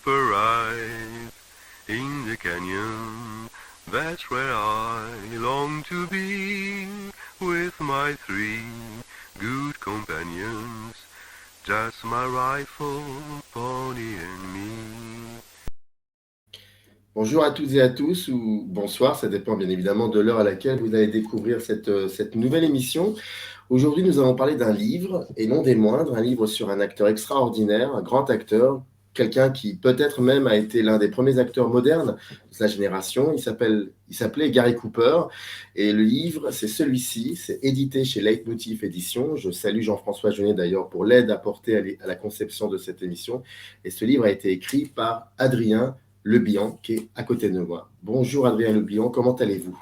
Cooper rise in the canyon. That's where I long to be with my three good companions. Just my rifle, pony and me. Bonjour à toutes et à tous, ou bonsoir, ça dépend bien évidemment de l'heure à laquelle vous allez découvrir cette nouvelle émission. Aujourd'hui, nous allons parler d'un livre, et non des moindres, un livre sur un acteur extraordinaire, un grand acteur, quelqu'un qui peut-être même a été l'un des premiers acteurs modernes de sa génération. Il s'appelait Gary Cooper, et le livre, c'est celui-ci, c'est édité chez Leitmotiv Éditions. Je salue Jean-François Jeunet d'ailleurs pour l'aide apportée à la conception de cette émission. Et ce livre a été écrit par Adrien Lebihan, qui est à côté de moi. Bonjour Adrien Lebihan, comment allez-vous ?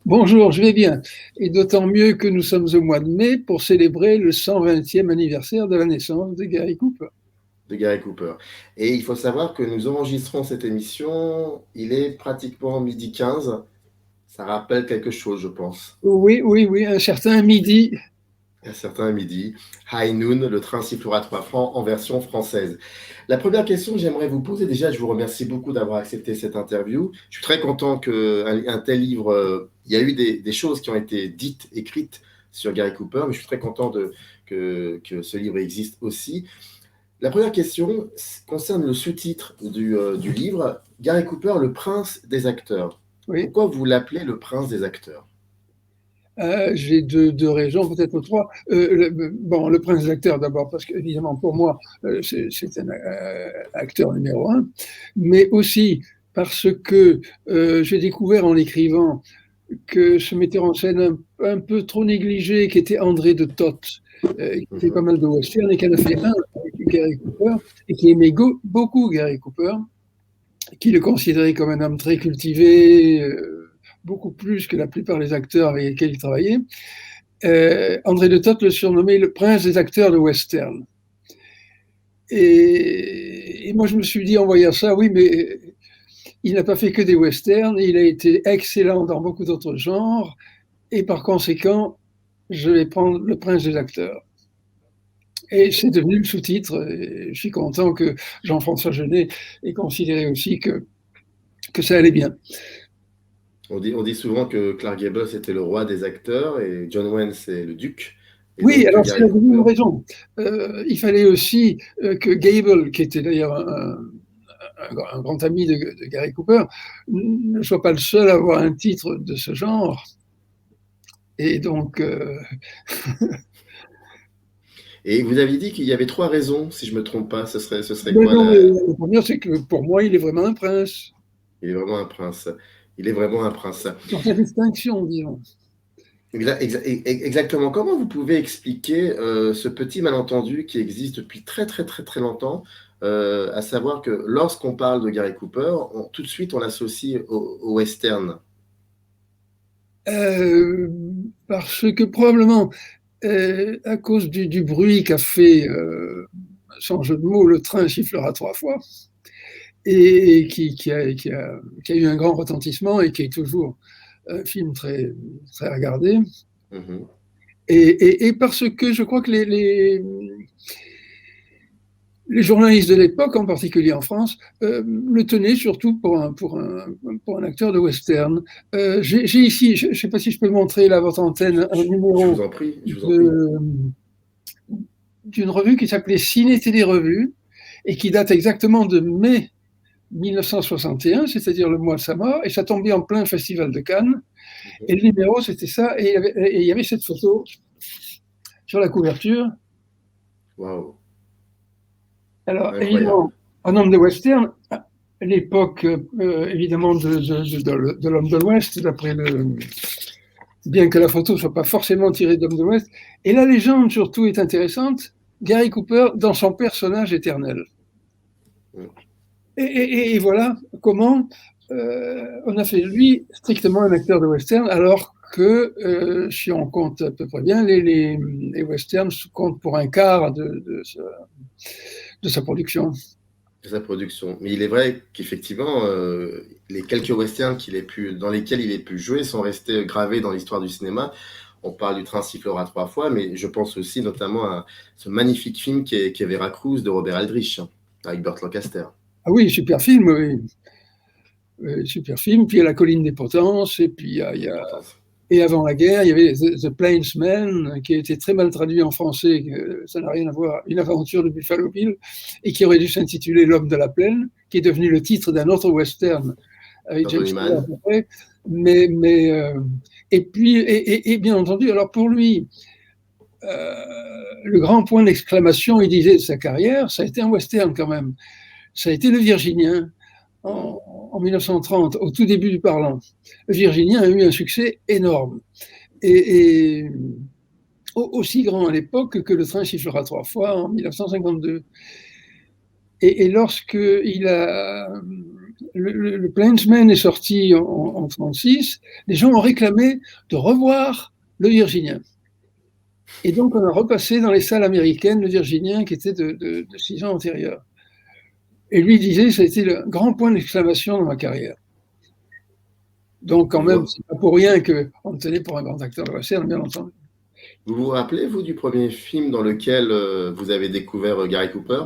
Bonjour, je vais bien. Et d'autant mieux que nous sommes au mois de mai pour célébrer le 120e anniversaire de la naissance de Gary Cooper. De Gary Cooper. Et il faut savoir que nous enregistrons cette émission, il est pratiquement 12h15. Ça rappelle quelque chose, je pense. Oui, un certain midi. Un certain midi. High Noon, le train sifflera 3 francs en version française. La première question que j'aimerais vous poser, déjà, je vous remercie beaucoup d'avoir accepté cette interview. Je suis très content qu'un tel livre, il y a eu des choses qui ont été dites, écrites sur Gary Cooper, mais je suis très content que ce livre existe aussi. La première question concerne le sous-titre du livre, Gary Cooper, le prince des acteurs. Oui. Pourquoi vous l'appelez le prince des acteurs ? J'ai deux raisons, peut-être trois. Le prince des acteurs d'abord, parce qu'évidemment pour moi, c'est un acteur numéro un, mais aussi parce que j'ai découvert en l'écrivant que ce metteur en scène un peu trop négligé, qui était André de Toth, qui fait pas mal de western et qui en a fait un avec Gary Cooper, et qui aimait beaucoup Gary Cooper, qui le considérait comme un homme très cultivé, beaucoup plus que la plupart des acteurs avec lesquels il travaillait. André de Toth le surnommait le prince des acteurs de western. Et moi, je me suis dit en voyant ça, oui, mais il n'a pas fait que des westerns, il a été excellent dans beaucoup d'autres genres, et par conséquent, je vais prendre le prince des acteurs. Et c'est devenu le sous-titre, et je suis content que Jean-François Jeunet ait considéré aussi que ça allait bien. On dit souvent que Clark Gable était le roi des acteurs et John Wayne c'est le duc. Et oui, donc, alors c'est la deuxième raison. Il fallait aussi que Gable, qui était d'ailleurs un grand ami de Gary Cooper, ne soit pas le seul à avoir un titre de ce genre. Et donc... Et vous avez dit qu'il y avait 3 raisons, si je ne me trompe pas. Ce serait mais quoi non, la première, c'est que pour moi, il est vraiment un prince. Il est vraiment un prince. Il est vraiment un prince. Dans sa distinction, disons. Exactement. Comment vous pouvez expliquer ce petit malentendu qui existe depuis très longtemps, à savoir que lorsqu'on parle de Gary Cooper, tout de suite on l'associe au western. Parce que probablement, à cause du bruit qu'a fait, sans jeu de mots, le train sifflera 3 fois, et qui a eu un grand retentissement et qui est toujours un film très regardé. Mm-hmm. Et parce que je crois que les journalistes de l'époque, en particulier en France, le tenaient surtout pour un acteur de western. J'ai ici, je ne sais pas si je peux montrer là à votre antenne, un numéro je vous en prie. d'une revue qui s'appelait Ciné Télé Revue et qui date exactement de mai 1961, c'est-à-dire le mois de sa mort, et ça tombait en plein festival de Cannes. Et le numéro, c'était ça, et il y avait cette photo sur la couverture. Waouh. Alors, évidemment, un homme de western, à l'époque, évidemment, de l'homme de l'Ouest, bien que la photo ne soit pas forcément tirée d'homme de l'Ouest. Et la légende, surtout, est intéressante. Gary Cooper dans son personnage éternel. Et voilà comment on a fait de lui strictement un acteur de western, alors que, si on compte à peu près bien, les westerns comptent pour un quart de sa production. De sa production. Mais il est vrai qu'effectivement, les quelques westerns dans lesquels il a pu jouer sont restés gravés dans l'histoire du cinéma. On parle du train sifflera 3 fois, mais je pense aussi notamment à ce magnifique film qui est Veracruz de Robert Aldrich, avec Burt Lancaster. Ah oui, super film, oui. Super film. Puis il y a La colline des potences, et puis et avant la guerre, il y avait The Plainsman, qui a été très mal traduit en français, ça n'a rien à voir, une aventure de Buffalo Bill, et qui aurait dû s'intituler L'homme de la plaine, qui est devenu le titre d'un autre western avec James Stewart après. Et puis, et bien entendu, alors pour lui, le grand point d'exclamation, il disait, de sa carrière, ça a été un western quand même. Ça a été Le Virginien en 1930, au tout début du parlant. Le Virginien a eu un succès énorme. Et aussi grand à l'époque que Le train sifflera 3 fois en 1952. Et lorsque le Plainsman est sorti en 1936, les gens ont réclamé de revoir Le Virginien. Et donc, on a repassé dans les salles américaines Le Virginien, qui était de 6 ans antérieur. Et lui disait, ça a été le grand point d'exclamation dans ma carrière. Donc, quand même, c'est pas pour rien qu'on me tenait pour un grand acteur de western, bien entendu. Vous vous rappelez, vous, du premier film dans lequel vous avez découvert Gary Cooper?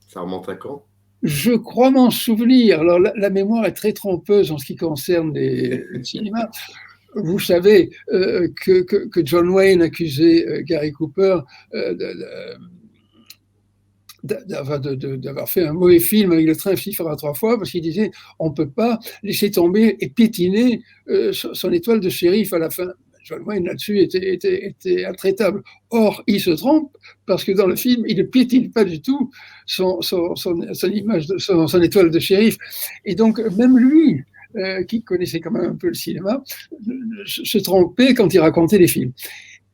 Ça remonte à quand? Je crois m'en souvenir. Alors, la mémoire est très trompeuse en ce qui concerne le cinéma. Vous savez que John Wayne accusait Gary Cooper d'avoir fait un mauvais film avec Le train sifflera 3 fois, parce qu'il disait on ne peut pas laisser tomber et piétiner son étoile de shérif à la fin. John Wayne là-dessus était intraitable. Or, il se trompe, parce que dans le film, il ne piétine pas du tout son image, son étoile de shérif. Et donc, même lui, qui connaissait quand même un peu le cinéma, se trompait quand il racontait les films.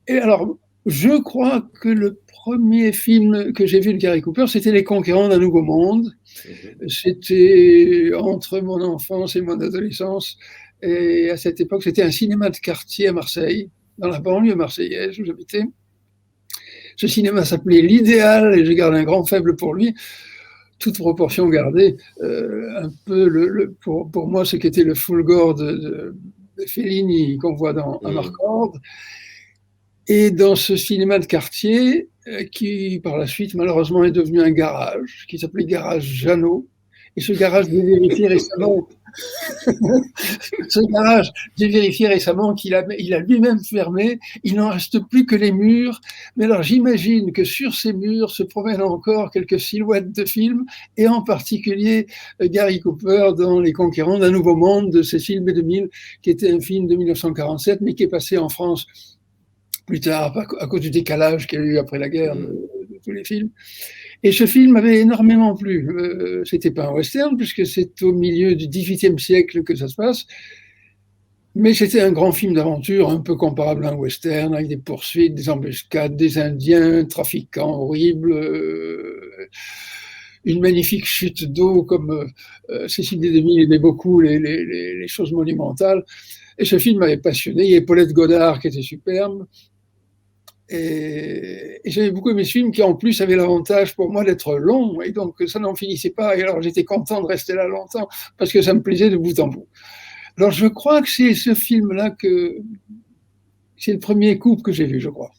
Et alors, je crois que le premier film que j'ai vu de Gary Cooper, c'était Les Conquérants d'un Nouveau Monde. C'était entre mon enfance et mon adolescence. Et à cette époque, c'était un cinéma de quartier à Marseille, dans la banlieue marseillaise où j'habitais. Ce cinéma s'appelait L'Idéal, et je garde un grand faible pour lui, toute proportion gardée. Un peu pour moi, ce qu'était le Fulgore de Fellini qu'on voit dans Amarcord. Et dans ce cinéma de quartier, qui par la suite malheureusement est devenu un garage, qui s'appelait Garage Jeannot. Et ce garage, j'ai vérifié récemment, qu'il a lui-même fermé. Il n'en reste plus que les murs. Mais alors j'imagine que sur ces murs se promènent encore quelques silhouettes de films, et en particulier Gary Cooper dans Les Conquérants d'un Nouveau Monde de Cécile B2000, qui était un film de 1947, mais qui est passé en France plus tard, à cause du décalage qu'il y a eu après la guerre de tous les films. Et ce film m'avait énormément plu. C'était pas un western, puisque c'est au milieu du XVIIIe siècle que ça se passe, mais c'était un grand film d'aventure, un peu comparable à un western, avec des poursuites, des embuscades, des Indiens, trafiquants horribles, une magnifique chute d'eau, comme Cécile B2000 aimait beaucoup les choses monumentales. Et ce film m'avait passionné. Il y avait Paulette Goddard qui était superbe. Et j'avais beaucoup aimé ce film, qui en plus avait l'avantage pour moi d'être long, et donc ça n'en finissait pas. Et alors j'étais content de rester là longtemps, parce que ça me plaisait de bout en bout. Alors je crois que c'est ce film-là que c'est le premier couple que j'ai vu, je crois.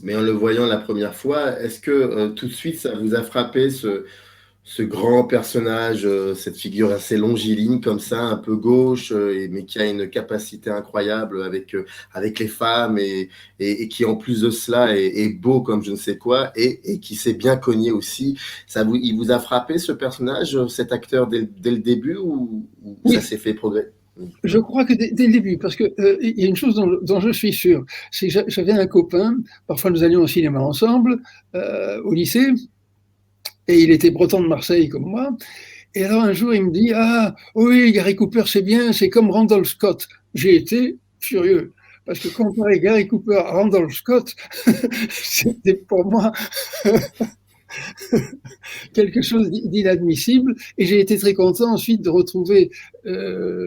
Mais en le voyant la première fois, est-ce que tout de suite ça vous a frappé ce grand personnage, cette figure assez longiligne comme ça, un peu gauche, mais qui a une capacité incroyable avec les femmes, et qui en plus de cela est beau comme je ne sais quoi, et qui sait bien cogner aussi. Il vous a frappé ce personnage, cet acteur dès le début, ou oui, ça s'est fait progresser? Je crois que dès le début, parce qu'il y a une chose dont je suis sûr, c'est que j'avais un copain, parfois nous allions au cinéma ensemble, au lycée, et il était breton de Marseille comme moi. Et alors un jour, il me dit « Ah oui, Gary Cooper, c'est bien, c'est comme Randolph Scott ». J'ai été furieux, parce que comparer Gary Cooper à Randolph Scott, c'était pour moi quelque chose d'inadmissible. Et j'ai été très content ensuite de retrouver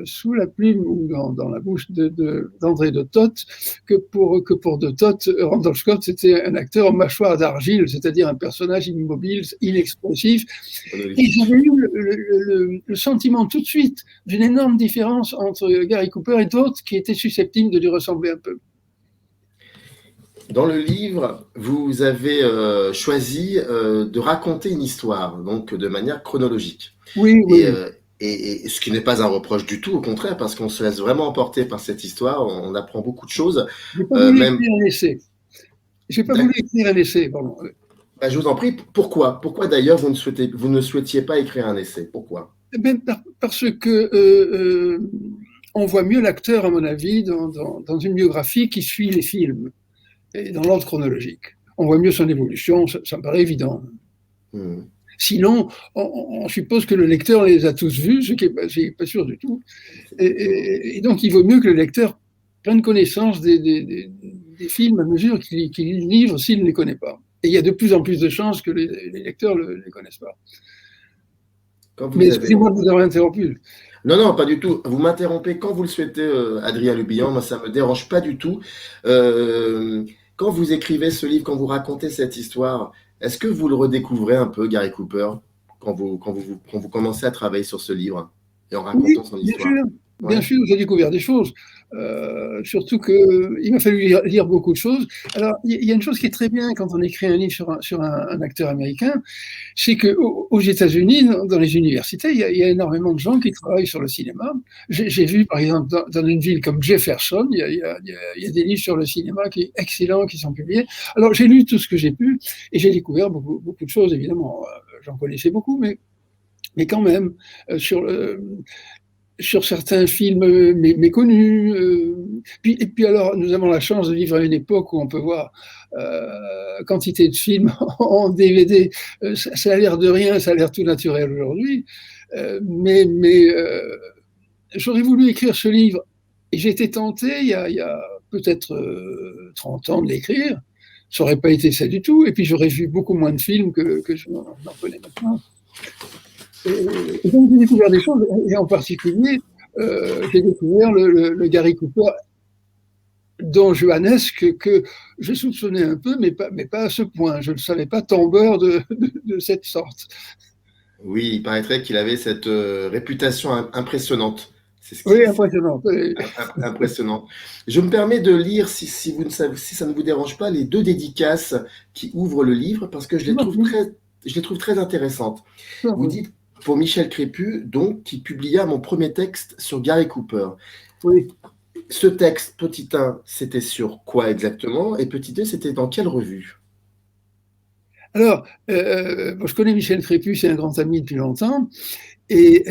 sous la plume ou dans la bouche d'André de Toth que pour de Toth, Randolph Scott c'était un acteur en mâchoire d'argile, c'est-à-dire un personnage immobile, inexpressif. Et j'avais eu le sentiment tout de suite d'une énorme différence entre Gary Cooper et d'autres qui étaient susceptibles de lui ressembler un peu. Dans le livre, vous avez choisi de raconter une histoire, donc de manière chronologique. Oui, oui, Et, oui. ce qui n'est pas un reproche du tout, au contraire, parce qu'on se laisse vraiment emporter par cette histoire, on apprend beaucoup de choses, J'ai pas voulu même. écrire un essai. J'ai pas voulu écrire un essai, pardon. Bah, je vous en prie, pourquoi? Pourquoi d'ailleurs vous ne souhaitiez pas écrire un essai? Pourquoi? Parce que on voit mieux l'acteur, à mon avis, dans une biographie qui suit les films, et dans l'ordre chronologique. On voit mieux son évolution, ça me paraît évident. Hmm. Sinon, on suppose que le lecteur les a tous vus, ce qui n'est pas sûr du tout. Et donc, il vaut mieux que le lecteur prenne connaissance des films à mesure qu'il les livre s'il ne les connaît pas. Et il y a de plus en plus de chances que les lecteurs ne les connaissent pas. Quand Mais vous avez... excusez-moi de vous avoir interrompu. Non, non, pas du tout. Vous m'interrompez quand vous le souhaitez, Adrien Lubian. Moi, ça me dérange pas du tout. Quand vous écrivez ce livre, quand vous racontez cette histoire, est-ce que vous le redécouvrez un peu, Gary Cooper, quand vous commencez à travailler sur ce livre et en Oui, racontant son bien histoire? sûr. Bien Ouais. sûr, j'ai découvert des choses. Surtout qu'il m'a fallu lire beaucoup de choses. Alors, il y a une chose qui est très bien quand on écrit un livre sur un acteur américain, c'est qu'aux États-Unis, dans les universités, il y a énormément de gens qui travaillent sur le cinéma. J'ai vu, par exemple, dans une ville comme Jefferson, il y a des livres sur le cinéma qui sont excellents, qui sont publiés. Alors, j'ai lu tout ce que j'ai pu et j'ai découvert beaucoup de choses, évidemment. J'en connaissais beaucoup, mais quand même, sur certains films méconnus. Et puis alors, nous avons la chance de vivre à une époque où on peut voir quantité de films en DVD. Ça a l'air de rien, ça a l'air tout naturel aujourd'hui. Mais j'aurais voulu écrire ce livre et j'ai été tenté il y a peut-être 30 ans de l'écrire. Ça n'aurait pas été ça du tout. Et puis j'aurais vu beaucoup moins de films que je n'en connais maintenant. Et donc j'ai découvert des choses, et en particulier, j'ai découvert le Gary Cooper dont Johannes, que je soupçonnais un peu, mais pas à ce point. Je ne le savais pas tombeur de cette sorte. Oui, il paraîtrait qu'il avait cette réputation impressionnante. C'est ce Oui, qui, impressionnant. impressionnant. Je me permets de lire, si vous ne savez, si ça ne vous dérange pas, les deux dédicaces qui ouvrent le livre, parce que je les trouve très intéressantes. Vous dites, pour Michel Crépu, donc, qui publia mon premier texte sur Gary Cooper. Oui. Ce texte, petit 1, c'était sur quoi exactement? Et petit 2, c'était dans quelle revue? Alors, bon, je connais Michel Crépu, c'est un grand ami depuis longtemps, et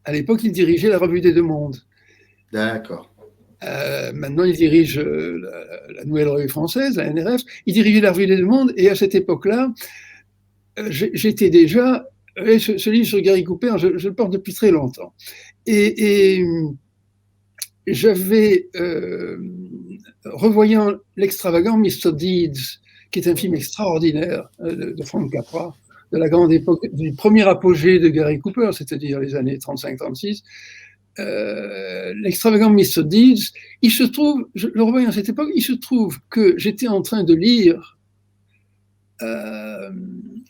à l'époque, il dirigeait la Revue des Deux Mondes. D'accord. Maintenant, il dirige la Nouvelle Revue Française, la NRF. Il dirigeait la Revue des Deux Mondes, et à cette époque-là, j'étais déjà. Ce livre sur Gary Cooper, je le porte depuis très longtemps. Et j'avais, revoyant l'extravagant Mr. Deeds, qui est un film extraordinaire de Frank Capra, de la grande époque, du premier apogée de Gary Cooper, c'est-à-dire les années 35-36, l'extravagant Mr. Deeds, il se trouve, le revoyant à cette époque, il se trouve que j'étais en train de lire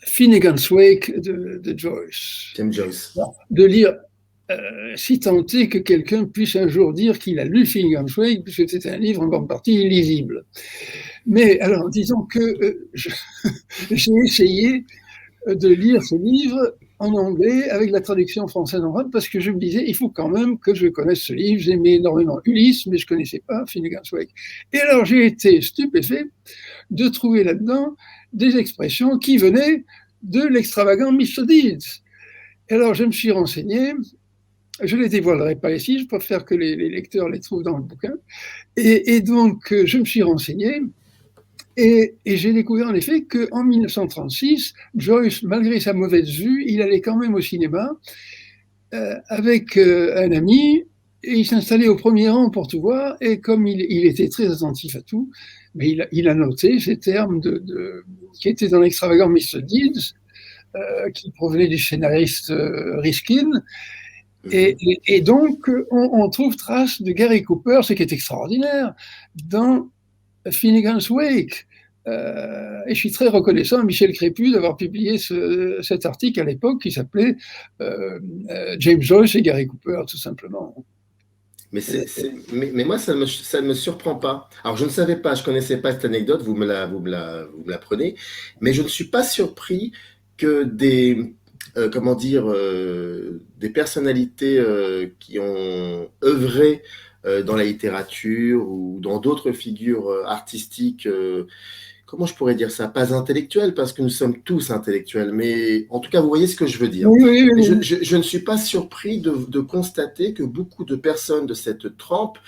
Finnegan's Wake de Joyce. James Joyce. De lire, si tant est que quelqu'un puisse un jour dire qu'il a lu Finnegan's Wake, puisque c'était un livre en grande partie illisible. Mais alors, disons que j'ai essayé de lire ce livre en anglais avec la traduction française en arabe parce que je me disais, il faut quand même que je connaisse ce livre. J'aimais énormément Ulysse, mais je ne connaissais pas Finnegan's Wake. Et alors, j'ai été stupéfait de trouver là-dedans des expressions qui venaient de l'extravagant Mr. Deeds. Et alors, je me suis renseigné. Je ne les dévoilerai pas ici, je préfère que les lecteurs les trouvent dans le bouquin. Et donc, je me suis renseigné et j'ai découvert en effet qu'en 1936, Joyce, malgré sa mauvaise vue, il allait quand même au cinéma avec un ami et il s'installait au premier rang pour tout voir. Et comme il était très attentif à tout, mais il a noté ces termes qui étaient dans l'extravagant Mr. Deeds, qui provenaient du scénariste Riskin. Et donc, on trouve trace de Gary Cooper, ce qui est extraordinaire, dans Finnegan's Wake. Et je suis très reconnaissant à Michel Crépu d'avoir publié cet article à l'époque qui s'appelait James Joyce et Gary Cooper, tout simplement. Mais moi, ça ne me surprend pas. Alors, je ne savais pas, je ne connaissais pas cette anecdote, vous me la prenez, mais je ne suis pas surpris que comment dire, des personnalités qui ont œuvré dans la littérature ou dans d'autres figures artistiques, comment je pourrais dire ça? Pas intellectuels, parce que nous sommes tous intellectuels, mais en tout cas, vous voyez ce que je veux dire. Oui, oui, oui. Je ne suis pas surpris de constater que beaucoup de personnes de cette trempe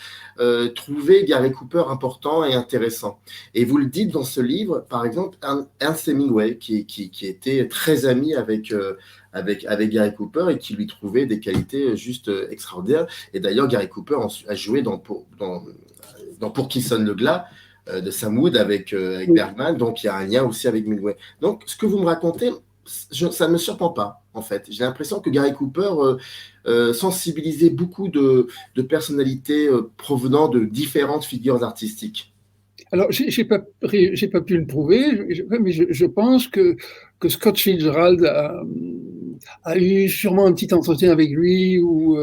trouvaient Gary Cooper important et intéressant. Et vous le dites dans ce livre, par exemple, Ernest Hemingway, qui était très ami avec Gary Cooper et qui lui trouvait des qualités juste extraordinaires. Et d'ailleurs, Gary Cooper a joué dans Pour qui sonne le glas de Sam Wood avec Bergman, donc il y a un lien aussi avec Hemingway. Donc, ce que vous me racontez, ça ne me surprend pas, en fait. J'ai l'impression que Gary Cooper sensibilisait beaucoup de personnalités provenant de différentes figures artistiques. Alors, j'ai pas pu le prouver, mais je pense que Scott Fitzgerald a eu sûrement un petit entretien avec lui, où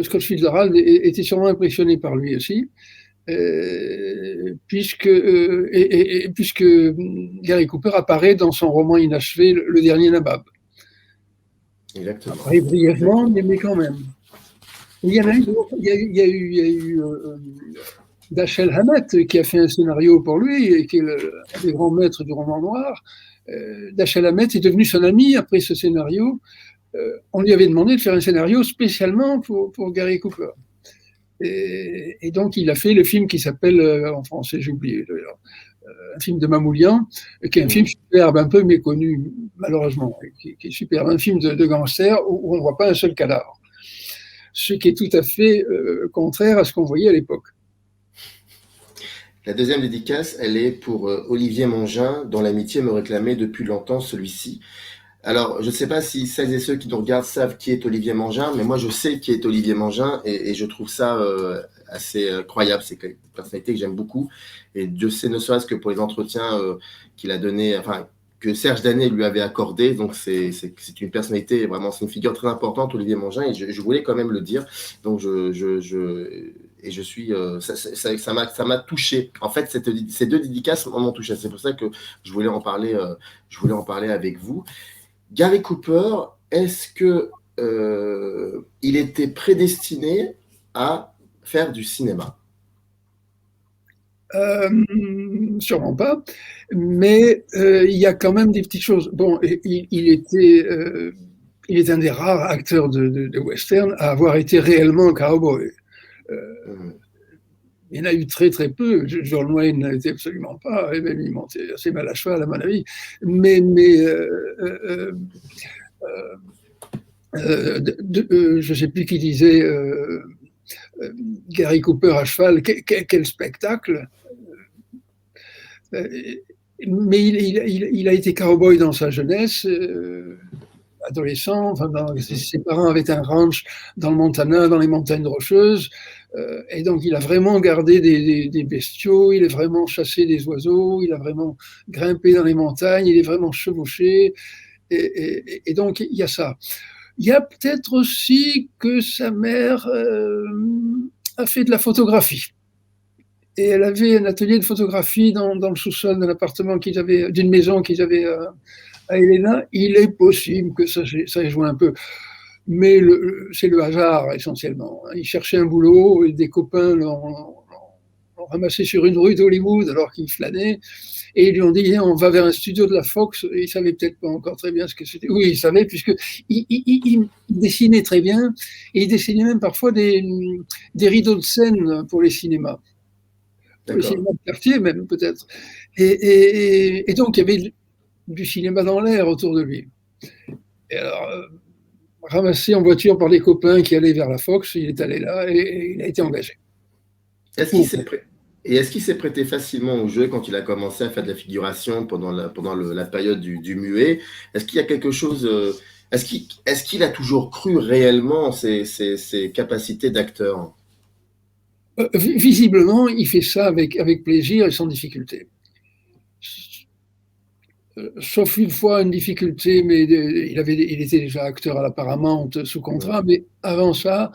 Scott Fitzgerald était sûrement impressionné par lui aussi. Puisque Gary Cooper apparaît dans son roman inachevé, Le Dernier Nabab. Exactement. Après, brièvement, mais quand même. Il y en a eu d'autres. Il y a eu Dashiell Hammett qui a fait un scénario pour lui et qui est un des grands maîtres du roman noir. Dashiell Hammett est devenu son ami après ce scénario. On lui avait demandé de faire un scénario spécialement pour Gary Cooper. Et donc, il a fait le film qui s'appelle, en français, j'ai oublié, un film de Mamoulian, qui est un film superbe, un peu méconnu, malheureusement, qui est superbe, un film de gangster où on ne voit pas un seul cadavre. Ce qui est tout à fait contraire à ce qu'on voyait à l'époque. La deuxième dédicace, elle est pour Olivier Mongin, dont l'amitié me réclamait depuis longtemps celui-ci. Alors, je ne sais pas si celles et ceux qui nous regardent savent qui est Olivier Mongin, mais moi je sais qui est Olivier Mongin et je trouve ça assez incroyable. C'est une personnalité que j'aime beaucoup et Dieu sait, ne serait-ce que pour les entretiens qu'il a donné, enfin que Serge Danet lui avait accordé. Donc c'est une personnalité vraiment, c'est une figure très importante, Olivier Mongin, et je voulais quand même le dire. Donc je suis, ça m'a touché. En fait, ces deux dédicaces m'ont touché. C'est pour ça que je voulais en parler avec vous. Gary Cooper, est-ce que il était prédestiné à faire du cinéma? Sûrement pas, mais il y a quand même des petites choses. Bon, il est un des rares acteurs de western à avoir été réellement cowboy. Il y en a eu très très peu. John Wayne n'a été absolument pas, et même il montait assez mal à cheval à mon avis. Mais je ne sais plus qui disait Gary Cooper à cheval, quel spectacle. Mais il a été cowboy dans sa jeunesse, adolescent. Enfin, ses parents avaient un ranch dans le Montana, dans les montagnes rocheuses. Et donc, il a vraiment gardé des bestiaux, il a vraiment chassé des oiseaux, il a vraiment grimpé dans les montagnes, il est vraiment chevauché. Et donc, il y a ça. Il y a peut-être aussi que sa mère a fait de la photographie. Et elle avait un atelier de photographie dans le sous-sol d'un appartement d'une maison qu'ils avaient à Helena. Il est possible que ça ait joué un peu. Mais c'est le hasard essentiellement. Il cherchait un boulot et des copains l'ont ramassé sur une rue d'Hollywood alors qu'il flânait. Et ils lui ont dit, on va vers un studio de la Fox. Et il savait peut-être pas encore très bien ce que c'était. Oui, il savait, puisqu'il dessinait très bien. Et il dessinait même parfois des rideaux de scène pour les cinémas. Pour les cinémas de quartier même, peut-être. Et donc, il y avait du cinéma dans l'air autour de lui. Et alors, ramassé en voiture par des copains qui allaient vers la Fox, il est allé là et il a été engagé. Est-ce qu'il s'est prêté facilement au jeu quand il a commencé à faire de la figuration pendant la période du muet? Est-ce qu'il y a quelque chose... Est-ce qu'il a toujours cru réellement ses capacités d'acteur? Visiblement, il fait ça avec plaisir et sans difficulté. Sauf une fois une difficulté, mais il était déjà acteur à la Paramount sous contrat, mais avant ça,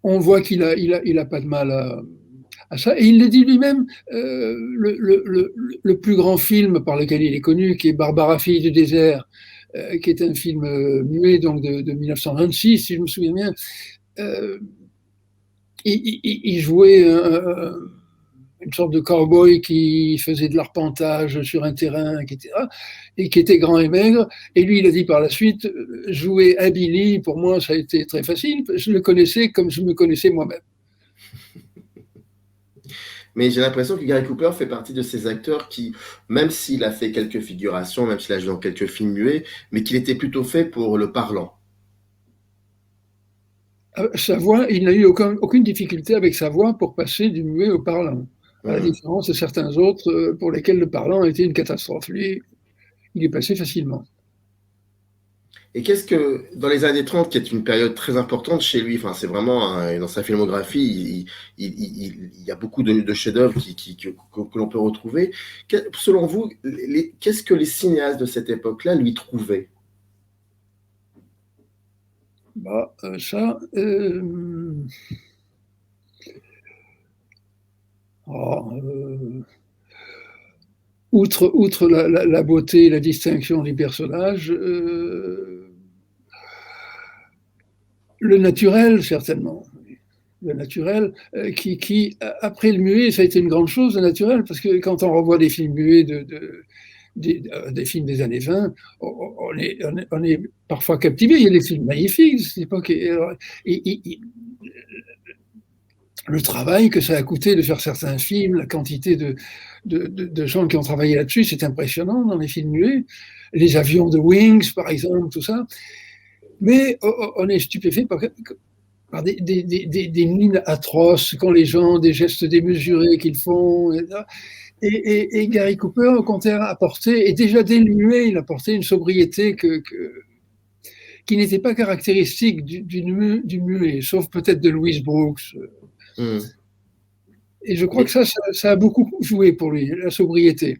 on voit qu'il a pas de mal à ça. Et il le dit lui-même, le plus grand film par lequel il est connu, qui est Barbara, fille du désert, qui est un film muet donc de 1926, si je me souviens bien. Il jouait une sorte de cow-boy qui faisait de l'arpentage sur un terrain, etc., et qui était grand et maigre. Et lui, il a dit par la suite, jouer un Billy, pour moi, ça a été très facile. Je le connaissais comme je me connaissais moi-même. Mais j'ai l'impression que Gary Cooper fait partie de ces acteurs qui, même s'il a fait quelques figurations, même s'il a joué dans quelques films muets, mais qu'il était plutôt fait pour le parlant. Sa voix, il n'a eu aucune difficulté avec sa voix pour passer du muet au parlant, à la différence de certains autres pour lesquels le parlant a été une catastrophe. Lui, il est passé facilement. Et qu'est-ce que, dans les années 30, qui est une période très importante chez lui, enfin, c'est vraiment, dans sa filmographie, il y a beaucoup de chefs-d'œuvre que l'on peut retrouver. Selon vous, qu'est-ce que les cinéastes de cette époque-là lui trouvaient? Bah, ça, outre la beauté et la distinction du personnage, le naturel, certainement. Le naturel, qui, après le muet, ça a été une grande chose, le naturel, parce que quand on revoit des films muets des films des années 20, on est parfois captivé. Il y a des films magnifiques de cette époque. Le travail que ça a coûté de faire certains films, la quantité de gens qui ont travaillé là-dessus, c'est impressionnant dans les films muets. Les avions de Wings, par exemple, tout ça. Mais on est stupéfait par des mines atroces, quand les gens, des gestes démesurés qu'ils font. Et Gary Cooper, au contraire, apportait, et déjà dès le muet, il apportait une sobriété qui n'était pas caractéristique du muet, sauf peut-être de Louis Brooks. Et je crois que ça a beaucoup joué pour lui, la sobriété.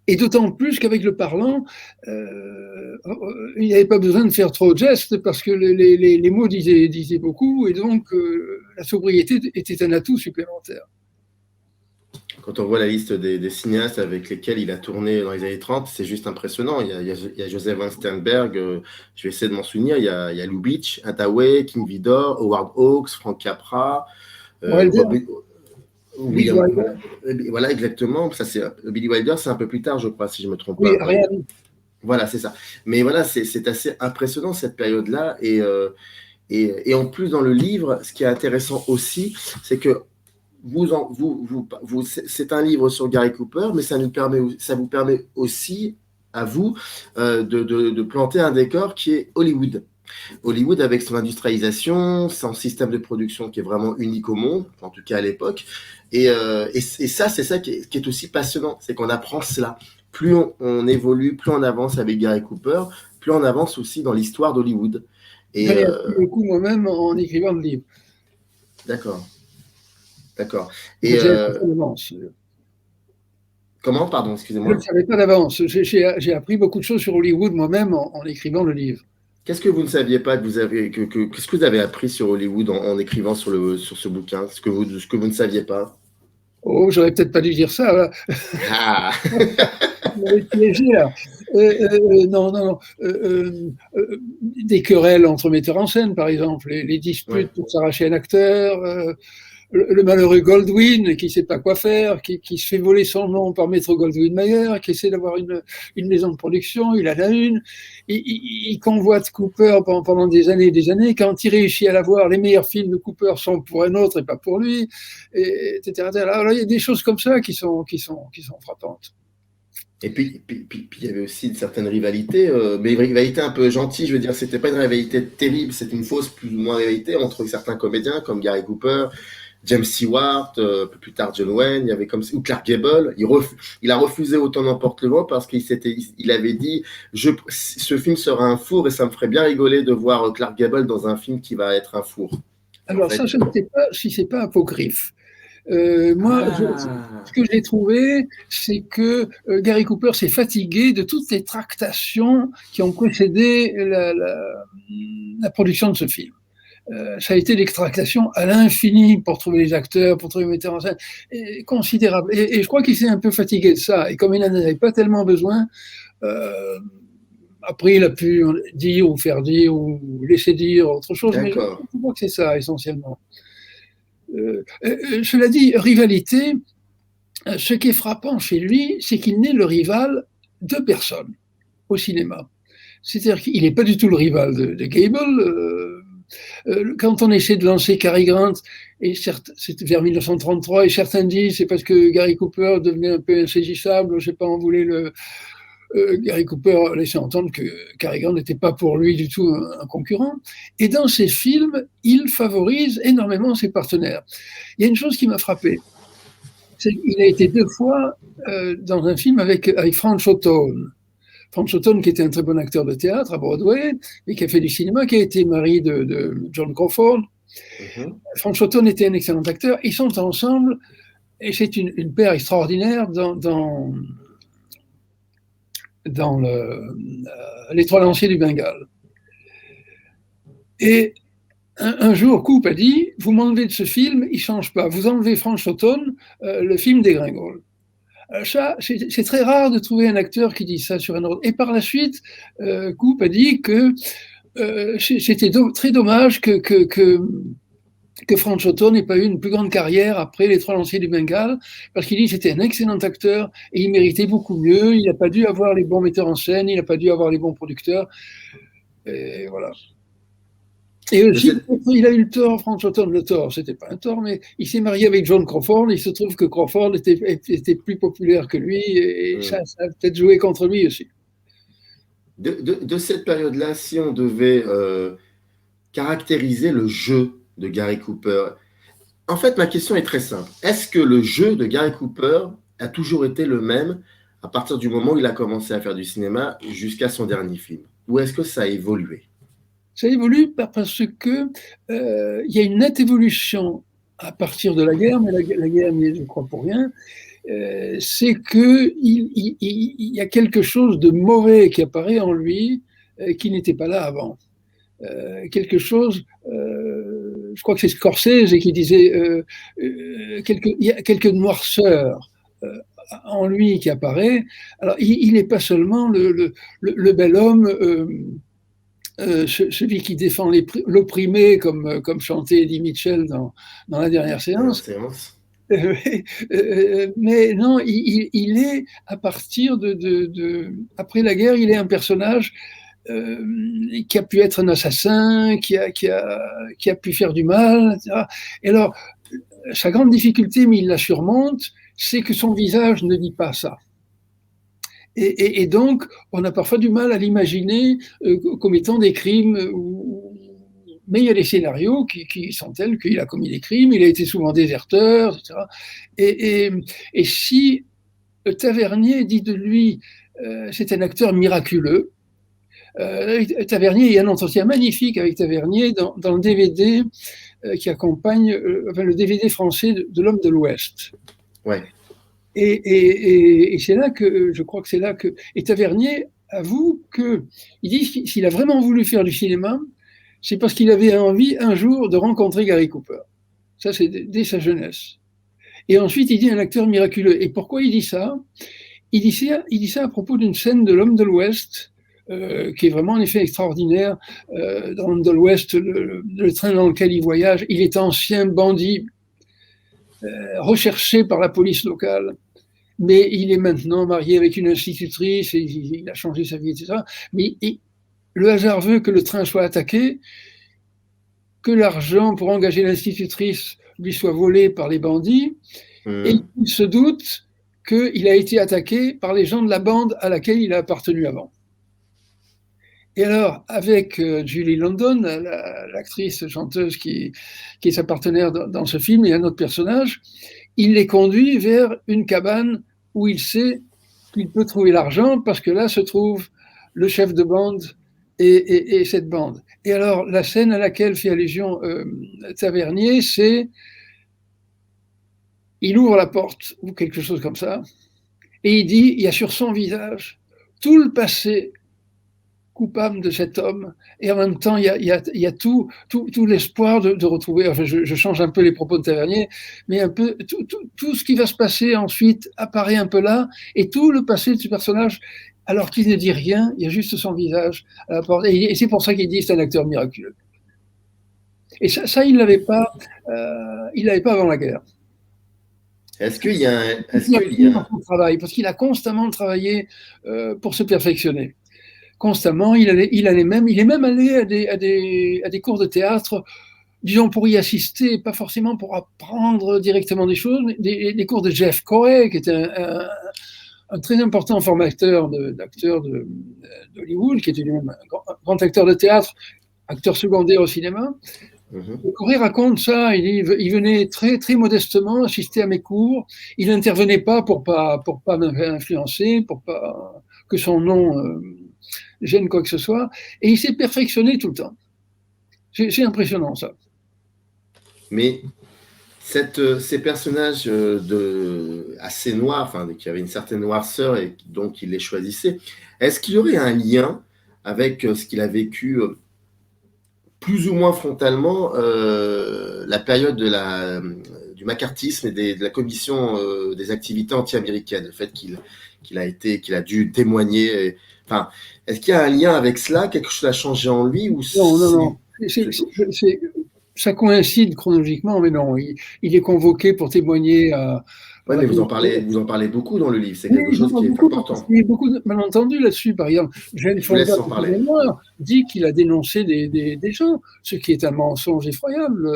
Et d'autant plus qu'avec le parlant, il n'y avait pas besoin de faire trop de gestes parce que les mots disaient beaucoup, et donc la sobriété était un atout supplémentaire. Quand on voit la liste des cinéastes avec lesquels il a tourné dans les années 30, c'est juste impressionnant. Il y a Joseph Van Sternberg, je vais essayer de m'en souvenir, il y a Lubitsch, Hathaway, King Vidor, Howard Hawks, Frank Capra, Billy Wilder. Voilà, exactement. Ça, Billy Wilder, c'est un peu plus tard, je crois, si je ne me trompe pas. Rien. Voilà, c'est ça. Mais voilà, c'est assez impressionnant cette période-là. Et en plus, dans le livre, ce qui est intéressant aussi, c'est que c'est un livre sur Gary Cooper, mais ça vous permet aussi, à vous, de planter un décor qui est Hollywood. Hollywood avec son industrialisation, son système de production qui est vraiment unique au monde, en tout cas à l'époque. Et ça, c'est ça qui est aussi passionnant, c'est qu'on apprend cela. Plus on évolue, plus on avance avec Gary Cooper, plus on avance aussi dans l'histoire d'Hollywood. J'ai appris beaucoup moi-même en écrivant le livre. D'accord. Et comment, pardon, excusez-moi. Je ne savais pas d'avance. J'ai appris beaucoup de choses sur Hollywood moi-même en écrivant le livre. Qu'est-ce que vous ne saviez pas qu'est-ce que vous avez appris sur Hollywood en écrivant sur ce bouquin, ce que vous ne saviez pas? Oh, j'aurais peut-être pas dû dire ça. Là. Ah. Vous m'avez piégé là. Non. Des querelles entre metteurs en scène, par exemple, les disputes pour s'arracher un acteur. Le malheureux Goldwyn qui ne sait pas quoi faire, qui se fait voler son nom par Metro Goldwyn Mayer, qui essaie d'avoir une maison de production, il en a une, il convoite Cooper pendant des années et des années, quand il réussit à l'avoir, les meilleurs films de Cooper sont pour un autre et pas pour lui, etc. Alors il y a des choses comme ça qui sont frappantes. Et puis il y avait aussi une certaine rivalité, mais une rivalité un peu gentille, je veux dire, c'était pas une rivalité terrible, c'était une fausse plus ou moins rivalité entre certains comédiens comme Gary Cooper, James Stewart, un peu plus tard John Wayne, il y avait ou Clark Gable. Il a refusé Autant n'emporte le vent parce qu'il avait dit ce film sera un four et ça me ferait bien rigoler de voir Clark Gable dans un film qui va être un four. Alors ça, je ne sais pas si c'est pas apocryphe. Ce que j'ai trouvé, c'est que Gary Cooper s'est fatigué de toutes les tractations qui ont précédé la production de ce film. ça a été l'extractation à l'infini pour trouver les acteurs, pour trouver les metteurs en scène, considérable. Et je crois qu'il s'est un peu fatigué de ça. Et comme il n'en avait pas tellement besoin, après il a pu dire ou faire dire ou laisser dire autre chose, mais je crois que c'est ça essentiellement. Cela dit, rivalité, ce qui est frappant chez lui, c'est qu'il n'est le rival de personne au cinéma. C'est-à-dire qu'il n'est pas du tout le rival de Gable. Quand on essaie de lancer Cary Grant, et c'était vers 1933, et certains disent c'est parce que Gary Cooper devenait un peu insaisissable, je sais pas, on voulait Gary Cooper laissait entendre que Cary Grant n'était pas pour lui du tout un concurrent. Et dans ses films, il favorise énormément ses partenaires. Il y a une chose qui m'a frappé. Il a été 2 fois dans un film avec Frank Hawthorne. Frank Hawthorne, qui était un très bon acteur de théâtre à Broadway, et qui a fait du cinéma, qui a été mari de John Crawford. Frank Hawthorne était un excellent acteur. Ils sont ensemble, et c'est une paire extraordinaire dans Les Trois Lanciers du Bengale. Et un jour, Coupe a dit, vous m'enlevez de ce film, il ne change pas. Vous enlevez Frank Hawthorne, le film dégringole. Ça, c'est très rare de trouver un acteur qui dit ça sur un ordre. Et par la suite, Coupe a dit que c'était très dommage que Frank Hawthorne n'ait pas eu une plus grande carrière après Les Trois Lanciers du Bengale, parce qu'il dit que c'était un excellent acteur et il méritait beaucoup mieux. Il n'a pas dû avoir les bons metteurs en scène, il n'a pas dû avoir les bons producteurs. Et voilà. Et aussi, il a eu le tort, Frank Hawthorne, le tort, c'était pas un tort, mais il s'est marié avec John Crawford, il se trouve que Crawford était plus populaire que lui, et ça a peut-être joué contre lui aussi. De cette période-là, si on devait caractériser le jeu de Gary Cooper, en fait, ma question est très simple. Est-ce que le jeu de Gary Cooper a toujours été le même à partir du moment où il a commencé à faire du cinéma jusqu'à son dernier film? Ou est-ce que ça a évolué? Ça évolue parce que y a une nette évolution à partir de la guerre, mais la guerre n'y est, je crois, pour rien. C'est qu'il y a quelque chose de mauvais qui apparaît en lui qui n'était pas là avant. Quelque chose, je crois que c'est Scorsese qui disait, il y a quelques noirceurs en lui qui apparaît. Alors, il n'est pas seulement le bel homme, celui qui défend l'opprimé, comme chantait Eddie Mitchell dans la dernière séance. Mais non, il est, à partir après la guerre, il est un personnage qui a pu être un assassin, qui a pu faire du mal, etc. Et alors, sa grande difficulté, mais il la surmonte, c'est que son visage ne dit pas ça. Et donc, on a parfois du mal à l'imaginer commettant des crimes, mais il y a des scénarios qui sont tels qu'il a commis des crimes, il a été souvent déserteur, etc. Et si Tavernier dit de lui, c'est un acteur miraculeux, Tavernier, il y a un entretien magnifique avec Tavernier dans le DVD qui accompagne le DVD français de L'Homme de l'Ouest. Ouais. Et c'est là que, je crois que c'est là que, et Tavernier avoue que, il dit s'il a vraiment voulu faire du cinéma, c'est parce qu'il avait envie un jour de rencontrer Gary Cooper. Ça, c'est dès sa jeunesse. Et ensuite, il dit un acteur miraculeux. Et pourquoi il dit ça? Il dit ça à propos d'une scène de L'Homme de l'Ouest, qui est vraiment en effet extraordinaire. Dans L'Homme de l'Ouest, le train dans lequel il voyage, il est ancien bandit, recherché par la police locale, mais il est maintenant marié avec une institutrice, et il a changé sa vie, etc. Mais le hasard veut que le train soit attaqué, que l'argent pour engager l'institutrice lui soit volé par les bandits, et il se doute qu'il a été attaqué par les gens de la bande à laquelle il a appartenu avant. Et alors, avec Julie London, l'actrice chanteuse qui est sa partenaire dans ce film, et un autre personnage, il les conduit vers une cabane où il sait qu'il peut trouver l'argent, parce que là se trouve le chef de bande et cette bande. Et alors, la scène à laquelle fait allusion Tavernier, c'est il ouvre la porte, ou quelque chose comme ça, et il dit, il y a sur son visage tout le passé coupable de cet homme, et en même temps, il y a tout l'espoir de retrouver, enfin, je change un peu les propos de Tavernier, mais un peu tout ce qui va se passer ensuite apparaît un peu là, et tout le passé de ce personnage, alors qu'il ne dit rien, il y a juste son visage à la porte, et c'est pour ça qu'il dit c'est un acteur miraculeux. Et ça il l'avait pas avant la guerre. Est-ce qu'il y a son travail, parce qu'il a constamment travaillé pour se perfectionner. Constamment, il est même allé à des cours de théâtre, disons pour y assister, pas forcément pour apprendre directement des choses, mais des cours de Jeff Corey, qui était un très important formateur d'acteurs d'Hollywood, qui était lui-même un grand acteur de théâtre, acteur secondaire au cinéma. Corey raconte ça, il venait très, très modestement assister à mes cours, il n'intervenait pas pour pas m'influencer, pour pas que son nom gêne quoi que ce soit, et il s'est perfectionné tout le temps. C'est impressionnant ça. Mais ces personnages assez noirs, enfin, qui avaient une certaine noirceur et donc il les choisissait, est-ce qu'il y aurait un lien avec ce qu'il a vécu plus ou moins frontalement la période du macartisme et de la commission des activités anti-américaines, le fait qu'il a dû témoigner. Enfin, est-ce qu'il y a un lien avec cela? Quelque chose a changé en lui ou Non. Ça coïncide chronologiquement, mais non. Il est convoqué pour témoigner à. Oui, mais vous en parlez beaucoup dans le livre. C'est quelque chose qui est important. Il y a beaucoup de malentendus là-dessus. Par exemple, Jane Fonda dit qu'il a dénoncé des gens, ce qui est un mensonge effroyable.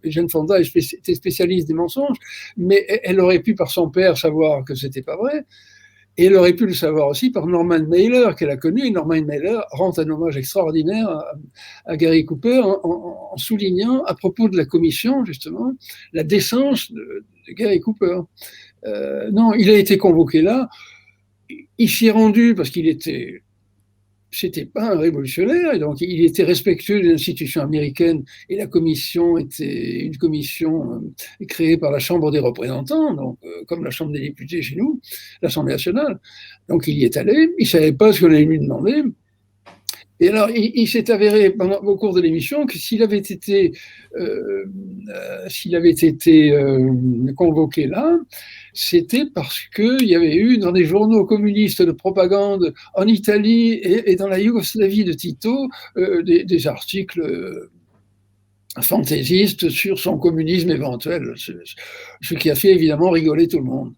Jane Fonda était spécialiste des mensonges, mais elle aurait pu, par son père, savoir que c'était pas vrai. Et elle aurait pu le savoir aussi par Norman Mailer, qu'elle a connu. Et Norman Mailer rend un hommage extraordinaire à Gary Cooper en soulignant, à propos de la commission, justement, la décence de Gary Cooper. Non, il a été convoqué là. Il s'y est rendu parce c'était pas un révolutionnaire, et donc il était respectueux de l'institution américaine, et la commission était une commission créée par la Chambre des représentants, donc comme la Chambre des députés chez nous, l'Assemblée nationale. Donc il y est allé, il savait pas ce qu'on allait lui demander. Et alors, il s'est avéré au cours de l'émission que s'il avait été convoqué là, c'était parce qu'il y avait eu dans des journaux communistes de propagande en Italie et dans la Yougoslavie de Tito des articles fantaisistes sur son communisme éventuel, ce qui a fait évidemment rigoler tout le monde.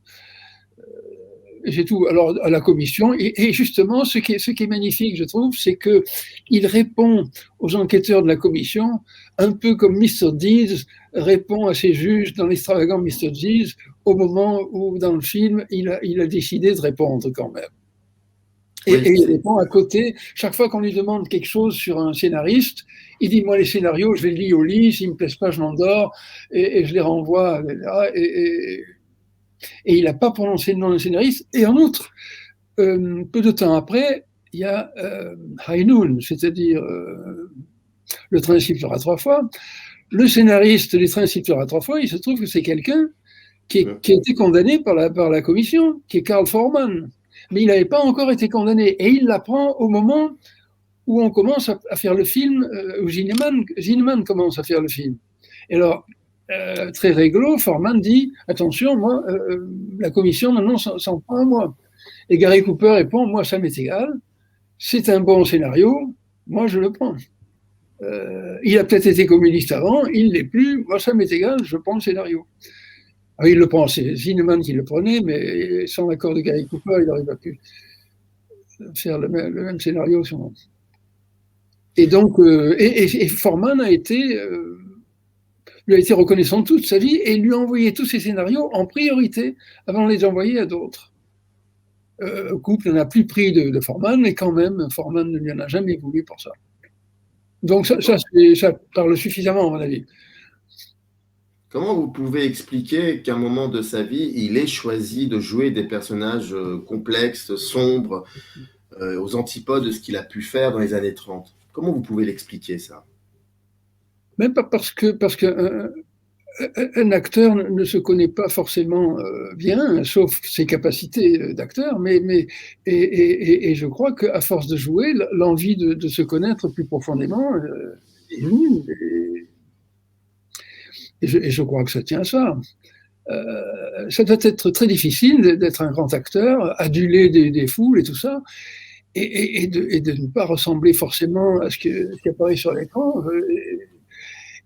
C'est tout. Alors, à la commission, et justement, ce qui est magnifique, je trouve, c'est qu'il répond aux enquêteurs de la commission, un peu comme Mr. Deeds répond à ses juges dans l'extravagant Mr. Deeds, au moment où, dans le film, il a décidé de répondre quand même. Et il répond à côté. Chaque fois qu'on lui demande quelque chose sur un scénariste, il dit, moi, les scénarios, je les lis au lit, s'ils ne me plaisent pas, je m'endors, et je les renvoie, et il n'a pas prononcé le nom d'un scénariste. Et en outre, peu de temps après, il y a High Noon, c'est-à-dire Le train sifflera 3 fois. Le scénariste des trains sifflera 3 fois, il se trouve que c'est quelqu'un qui a été condamné par la commission, qui est Carl Foreman. Mais il n'avait pas encore été condamné. Et il l'apprend au moment où on commence à faire le film, où Zinnemann commence à faire le film. Et alors, très réglo, Foreman dit « Attention, moi, la commission, maintenant, s'en prend à moi. » Et Gary Cooper répond « Moi, ça m'est égal. C'est un bon scénario. Moi, je le prends. Il a peut-être été communiste avant, il ne l'est plus. Moi, ça m'est égal, je prends le scénario. » Alors, il le prend, c'est Zinnemann qui le prenait, mais sans l'accord de Gary Cooper, il n'aurait pas pu faire le même scénario. Et donc, et Foreman lui a été reconnaissant toute sa vie et lui a envoyé tous ses scénarios en priorité avant de les envoyer à d'autres. Couple n'a plus pris de Foreman, mais quand même, Foreman ne lui en a jamais voulu pour ça. Donc ça parle suffisamment, à mon avis. Comment vous pouvez expliquer qu'à un moment de sa vie, il ait choisi de jouer des personnages complexes, sombres, aux antipodes de ce qu'il a pu faire dans les années 30 ? Comment vous pouvez l'expliquer, ça ? Même pas parce que un acteur ne se connaît pas forcément bien, sauf ses capacités d'acteur, et je crois qu'à force de jouer, l'envie de se connaître plus profondément est venue. Et je crois que ça tient à ça. Ça doit être très difficile d'être un grand acteur, adulé des foules et tout ça, et de ne pas ressembler forcément à ce qui apparaît sur l'écran.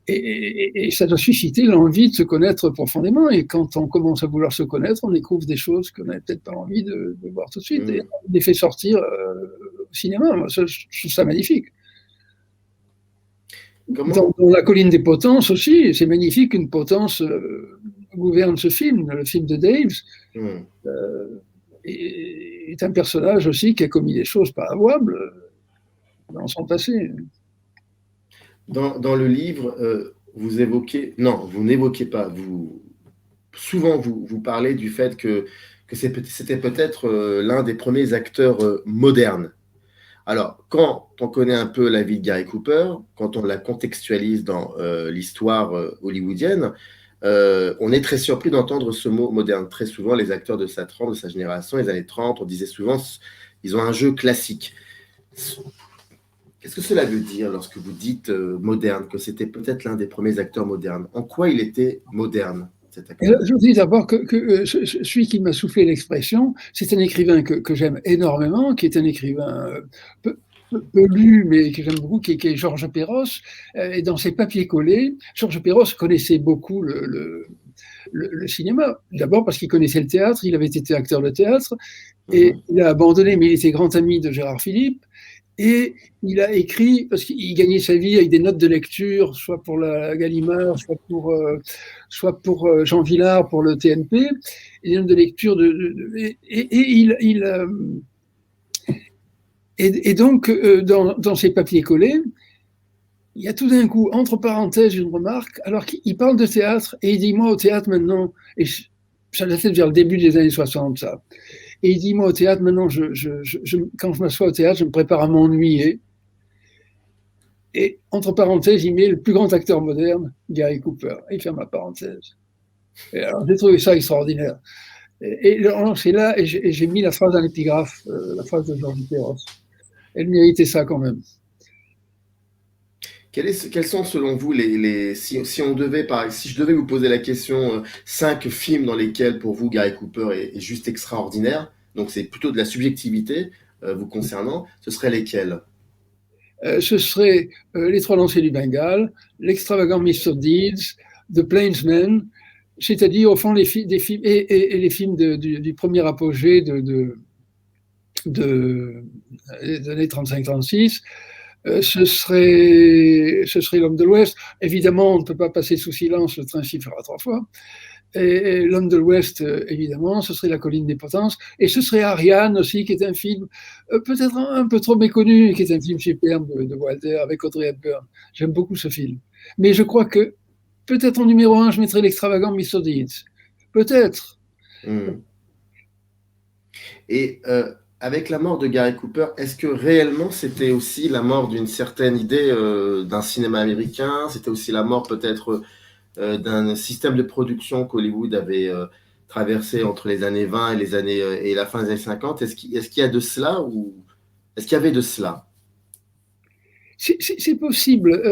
Et ça doit susciter l'envie de se connaître profondément. Et quand on commence à vouloir se connaître, on découvre des choses qu'on n'avait peut-être pas envie de voir tout de suite. Et on les fait sortir au cinéma. Moi, je trouve ça magnifique. Dans La colline des potences aussi, c'est magnifique qu'une potence gouverne ce film, le film de Daves. Est un personnage aussi qui a commis des choses pas avouables dans son passé. Dans le livre, vous évoquez, non, vous n'évoquez pas, souvent vous parlez du fait que c'était peut-être l'un des premiers acteurs modernes. Alors, quand on connaît un peu la vie de Gary Cooper, quand on la contextualise dans l'histoire hollywoodienne, on est très surpris d'entendre ce mot moderne. Très souvent, les acteurs de sa trempe, de sa génération, les années 30, on disait souvent ils ont un jeu classique. Qu'est-ce que cela veut dire lorsque vous dites moderne, que c'était peut-être l'un des premiers acteurs modernes? En quoi il était moderne, cet acteur? Je vous dis d'abord que celui qui m'a soufflé l'expression, c'est un écrivain que j'aime énormément, qui est un écrivain peu lu, mais que j'aime beaucoup, qui est Georges Perros. Et dans ses papiers collés, Georges Perros connaissait beaucoup le cinéma. D'abord parce qu'il connaissait le théâtre, il avait été acteur de théâtre, et il a abandonné, mais il était grand ami de Gérard Philipe. Et il a écrit, parce qu'il gagnait sa vie avec des notes de lecture, soit pour la Gallimard, soit pour Jean Villard, pour le TNP, et des notes de lecture. Et donc, dans ses papiers collés, il y a tout d'un coup, entre parenthèses, une remarque, alors qu'il parle de théâtre, et il dit, moi, au théâtre, maintenant, et ça doit être vers le début des années 60, ça. Et il dit, moi, au théâtre, maintenant, quand je m'assois au théâtre, je me prépare à m'ennuyer. Et entre parenthèses, il met le plus grand acteur moderne, Gary Cooper. Et il ferme la parenthèse. Et alors, j'ai trouvé ça extraordinaire. Et c'est là, et j'ai mis la phrase dans l'épigraphe, la phrase de Georges Perros. Elle méritait ça quand même. Quels sont selon vous si je devais vous poser la question, 5 films dans lesquels pour vous Gary Cooper est juste extraordinaire, donc c'est plutôt de la subjectivité vous concernant, ce seraient lesquels? Ce serait Les Trois Lanciers du Bengale, L'extravagant Mr. Deeds, The Plainsman, c'est-à-dire au fond des films et les films du premier apogée des années 35-36. Ce serait L'Homme de l'Ouest. Évidemment, on ne peut pas passer sous silence Le Train sifflera 3 fois. Et L'Homme de l'Ouest, évidemment, ce serait La colline des potences. Et ce serait Ariane aussi, qui est un film peut-être un peu trop méconnu, qui est un film superbe de Walter avec Audrey Hepburn. J'aime beaucoup ce film. Mais je crois que peut-être en numéro 1, je mettrais L'extravagant Mr. Deeds. Peut-être. Et avec la mort de Gary Cooper, est-ce que réellement c'était aussi la mort d'une certaine idée d'un cinéma américain? C'était aussi la mort peut-être d'un système de production qu'Hollywood avait traversé entre les années 20 et la fin des années 50? Est-ce qu'il y a de cela ou est-ce qu'il y avait de cela? C'est possible.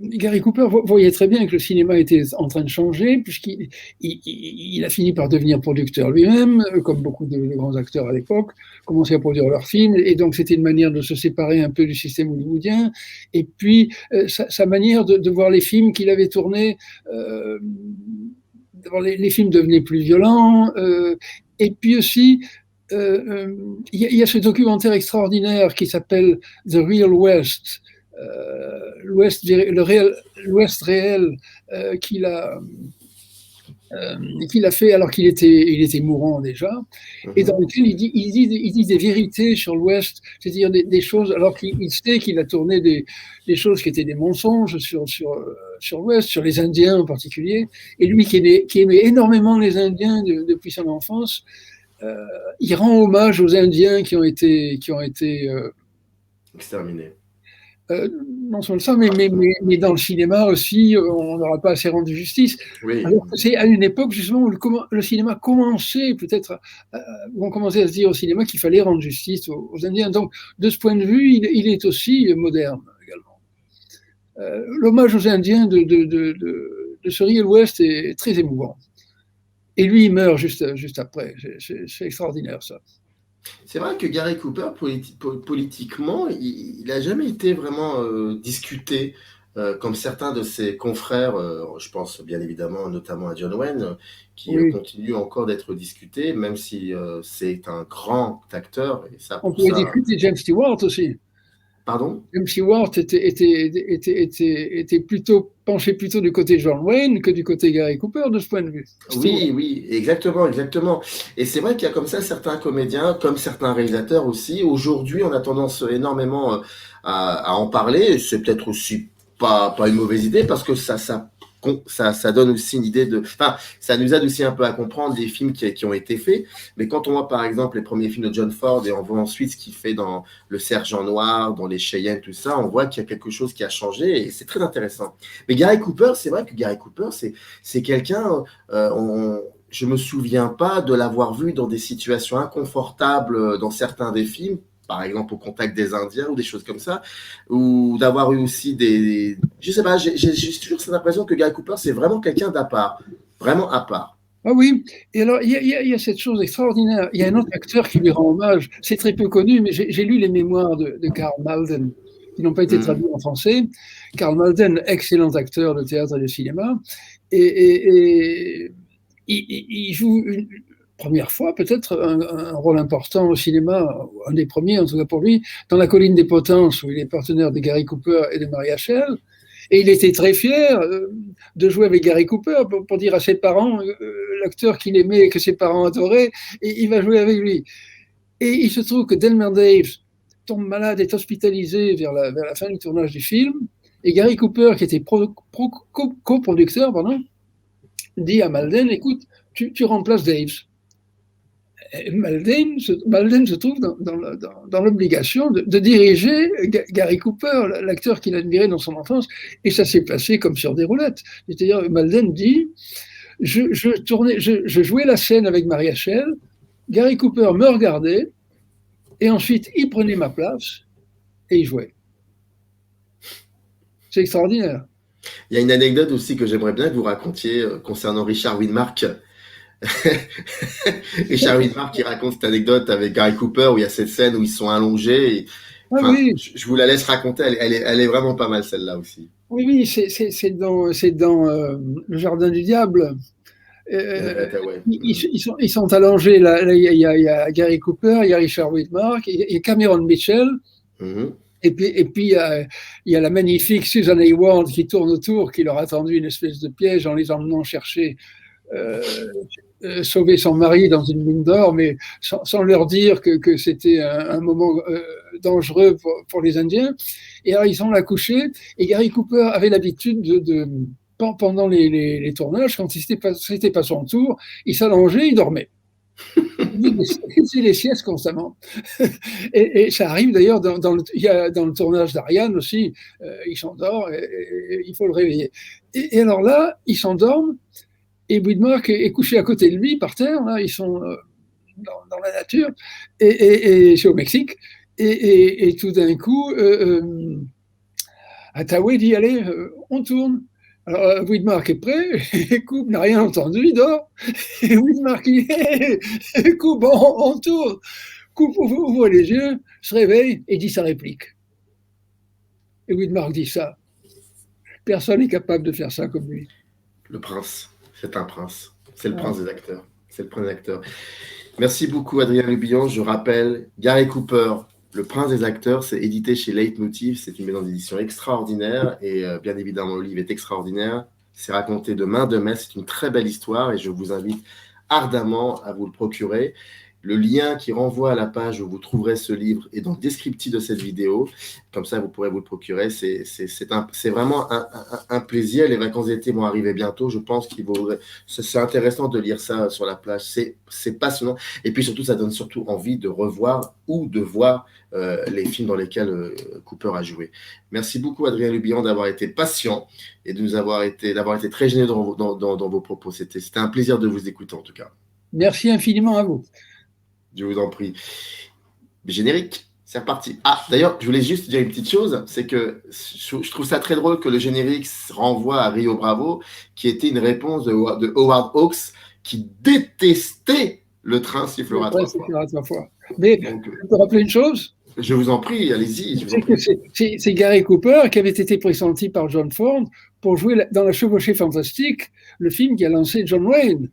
Gary Cooper voyait très bien que le cinéma était en train de changer, puisqu'il a fini par devenir producteur lui-même, comme beaucoup de grands acteurs à l'époque, commençaient à produire leurs films, et donc c'était une manière de se séparer un peu du système hollywoodien. Et puis, sa manière de voir les films qu'il avait tournés, les films devenaient plus violents, et puis aussi, il y a ce documentaire extraordinaire qui s'appelle The Real West, l'Ouest réel, qu'il a fait alors qu'il était mourant déjà, et dans lequel il dit des vérités sur l'Ouest, c'est-à-dire des choses, alors qu'il sait qu'il a tourné des choses qui étaient des mensonges sur l'Ouest, sur les Indiens en particulier, et lui qui aimait énormément les Indiens depuis son enfance, il rend hommage aux Indiens qui ont été exterminés. Euh, non seulement ça, mais dans le cinéma aussi, on n'aura pas assez rendu justice. Oui. Alors que c'est à une époque justement où le cinéma commençait peut-être, où on commençait à se dire au cinéma qu'il fallait rendre justice aux Indiens. Donc, de ce point de vue, il est aussi moderne également. L'hommage aux Indiens de Surreal West est très émouvant. Et lui, il meurt juste après. C'est extraordinaire, ça. C'est vrai que Gary Cooper, politiquement, il n'a jamais été vraiment discuté comme certains de ses confrères. Je pense bien évidemment notamment à John Wayne, qui Oui. continue encore d'être discuté, même si c'est un grand acteur. Et ça, On pour pourrait ça. discuter James Stewart aussi. Pardon? James Stewart était penché plutôt du côté John Wayne que du côté Gary Cooper de ce point de vue. Stewart. Oui, oui, exactement, exactement. Et c'est vrai qu'il y a comme ça certains comédiens, comme certains réalisateurs aussi. Aujourd'hui, on a tendance énormément à en parler. Et c'est peut-être aussi pas une mauvaise idée parce que ça donne aussi une idée de. Enfin, ça nous aide aussi un peu à comprendre des films qui ont été faits. Mais quand on voit par exemple les premiers films de John Ford et on voit ensuite ce qu'il fait dans Le Sergent Noir, dans Les Cheyennes, tout ça, on voit qu'il y a quelque chose qui a changé et c'est très intéressant. Mais Gary Cooper, c'est vrai que Gary Cooper, c'est quelqu'un, je me souviens pas de l'avoir vu dans des situations inconfortables dans certains des films, par exemple au contact des Indiens ou des choses comme ça, ou d'avoir eu aussi je sais pas, j'ai toujours cette impression que Gary Cooper, c'est vraiment quelqu'un d'à part, vraiment à part. Ah oui, et alors il y a cette chose extraordinaire. Il y a un autre acteur qui lui rend hommage. C'est très peu connu, mais j'ai lu les mémoires de Karl Malden, qui n'ont pas été traduits en français. Karl Malden, excellent acteur de théâtre et de cinéma, et il joue une première fois peut-être un rôle important au cinéma, un des premiers en tout cas pour lui, dans La Colline des Potences, où il est partenaire de Gary Cooper et de Maria Schell. Et il était très fier de jouer avec Gary Cooper pour dire à ses parents, l'acteur qu'il aimait et que ses parents adoraient, et il va jouer avec lui. Et il se trouve que Delmer Daves tombe malade, est hospitalisé vers la fin du tournage du film, et Gary Cooper, qui était coproducteur, dit à Malden, écoute, tu remplaces Daves. Malden se trouve dans l'obligation de diriger Gary Cooper, l'acteur qu'il admirait dans son enfance, et ça s'est passé comme sur des roulettes. C'est-à-dire, Malden dit, je jouais la scène avec Maria Schell, Gary Cooper me regardait, et ensuite il prenait ma place, et il jouait. C'est extraordinaire. Il y a une anecdote aussi que j'aimerais bien que vous racontiez concernant Richard Widmark. Richard Widmark qui raconte cette anecdote avec Gary Cooper où il y a cette scène où ils sont allongés. Oui. Je vous la laisse raconter, elle est vraiment pas mal celle-là aussi. Oui, c'est dans Le Jardin du Diable. Ils sont allongés. Il y a Gary Cooper, il y a Richard Widmark, il y a Cameron Mitchell. Et puis il y a la magnifique Susan Hayward qui tourne autour, qui leur a tendu une espèce de piège en les emmenant chercher sauver son mari dans une mine d'or, mais sans leur dire que c'était un moment dangereux pour les Indiens. Et alors ils sont là couchés, et Gary Cooper avait l'habitude pendant les tournages, quand c'était pas son tour, il s'allongeait, il dormait. Il faisait les siestes constamment. Et ça arrive d'ailleurs dans le tournage d'Ariane aussi, il s'endort, et il faut le réveiller. Et alors là, ils s'endorment, et Widmark est couché à côté de lui, par terre, là, ils sont dans la nature, et c'est au Mexique, et tout d'un coup, Hathaway dit, allez, on tourne. Alors, Widmark est prêt, et Coupe n'a rien entendu, il dort, et Widmark dit, Coupe, on tourne. Coupe ouvre les yeux, se réveille, et dit sa réplique. Et Widmark dit ça. Personne n'est capable de faire ça comme lui. Le prince. C'est un prince. C'est le prince des acteurs. C'est le prince des acteurs. Merci beaucoup, Adrien Rubillon. Je rappelle, Gary Cooper, le prince des acteurs, c'est édité chez Leitmotiv. C'est une maison d'édition extraordinaire. Et bien évidemment, le livre est extraordinaire. C'est raconté de main de maître. C'est une très belle histoire et je vous invite ardemment à vous le procurer. Le lien qui renvoie à la page où vous trouverez ce livre est dans le descriptif de cette vidéo. Comme ça, vous pourrez vous le procurer. C'est vraiment un plaisir. Les vacances d'été vont arriver bientôt. Je pense c'est intéressant de lire ça sur la plage. C'est passionnant. Et puis surtout, ça donne surtout envie de revoir ou de voir les films dans lesquels Cooper a joué. Merci beaucoup, Adrien Lubian, d'avoir été patient et d'avoir été très généreux dans vos propos. C'était un plaisir de vous écouter, en tout cas. Merci infiniment à vous. Je vous en prie. Générique, c'est reparti. Ah, d'ailleurs, je voulais juste dire une petite chose, c'est que je trouve ça très drôle que le générique renvoie à Rio Bravo, qui était une réponse de Howard Hawks, qui détestait le train sifflera trois fois. Mais donc, je peux rappeler une chose? Je vous en prie, allez-y. C'est Gary Cooper qui avait été pressenti par John Ford pour jouer dans La Chevauchée Fantastique, le film qui a lancé John Wayne.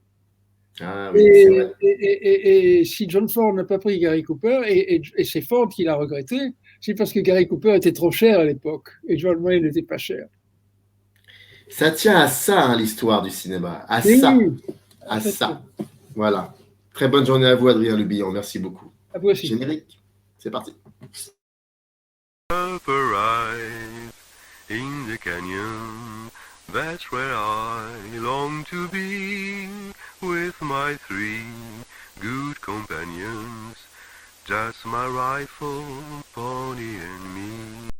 Ah, oui, c'est vrai. Et si John Ford n'a pas pris Gary Cooper, et c'est Ford qui l'a regretté, c'est parce que Gary Cooper était trop cher à l'époque et John Wayne n'était pas cher. Ça tient à ça, hein, l'histoire du cinéma. À ça. Voilà. Très bonne journée à vous, Adrien Lubian. Merci beaucoup. À vous aussi. Générique. C'est parti. Upper eyes in the canyon, that's where I long to be, with my 3 good companions, just my rifle, pony and me.